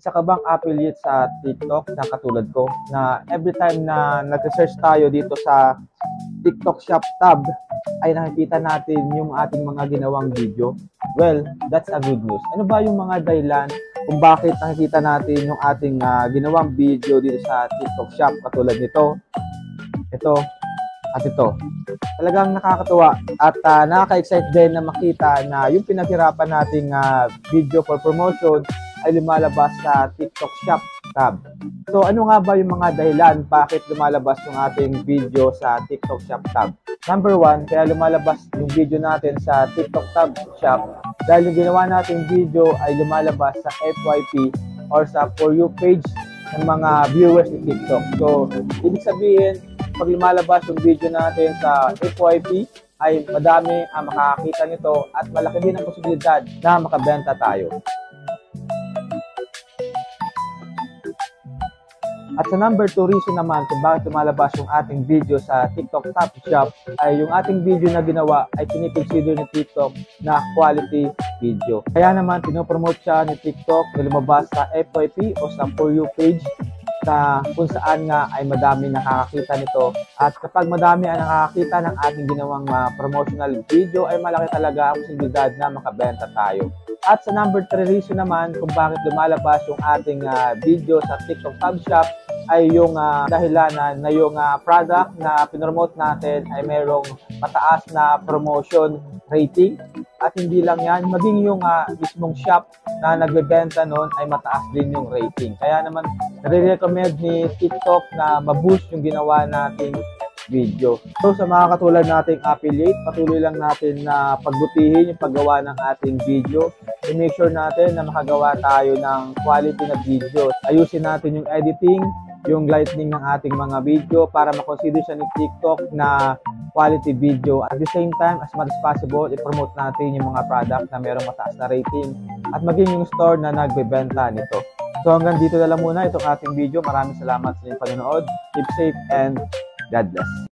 Isa ka bang affiliate sa TikTok na katulad ko na every time na nag-search tayo dito sa TikTok Shop tab ay nakikita natin yung ating mga ginawang video? Well, that's a good news. Ano ba yung mga dahilan kung bakit nakikita natin yung ating ginawang video dito sa TikTok Shop katulad nito, ito, at ito? Talagang nakakatuwa at nakaka-excite din na makita na yung pinaghirapan nating video for promotion ay lumalabas sa TikTok Shop tab. So ano nga ba yung mga dahilan bakit lumalabas yung ating video sa TikTok Shop tab? Number 1, kaya lumalabas yung video natin sa TikTok tab shop dahil yung ginawa nating video ay lumalabas sa FYP or sa For You page ng mga viewers ni TikTok. So ibig sabihin, pag lumalabas yung video natin sa FYP ay madami ang makakakita nito at malaki din ang posibilidad na makabenta tayo. At sa number 2 reason naman kung bakit lumalabas yung ating video sa TikTok Top Shop ay yung ating video na ginawa ay kinikonsider ni TikTok na quality video. Kaya naman pinopromote siya ni TikTok na lumabas sa FYP o sa For You page na kung saan nga ay madami nakakakita nito. At kapag madami ang nakakakita ng ating ginawang promotional video ay malaki talaga ang posibilidad na makabenta tayo. At sa number 3 reason naman kung bakit lumalabas yung ating video sa TikTok Tab Shop ay yung dahilan na yung product na pinromote natin ay mayroong mataas na promotion rating. At hindi lang yan, maging yung mismong shop na nagbebenta nun ay mataas din yung rating. Kaya naman, nare-recommend ni TikTok na ma-boost yung ginawa nating video. So sa mga katulad nating affiliate, patuloy lang natin na pagbutihin yung paggawa ng ating video. I-make sure natin na makagawa tayo ng quality na video. Ayusin natin yung editing, yung lightning ng ating mga video para makonsider siya ni TikTok na quality video. At the same time, as much as possible, i-promote natin yung mga product na mayroong mataas na rating at maging yung store na nagbebenta nito. So hanggang dito na lang muna itong ating video. Maraming salamat sa inyong panonood. Keep safe and God bless.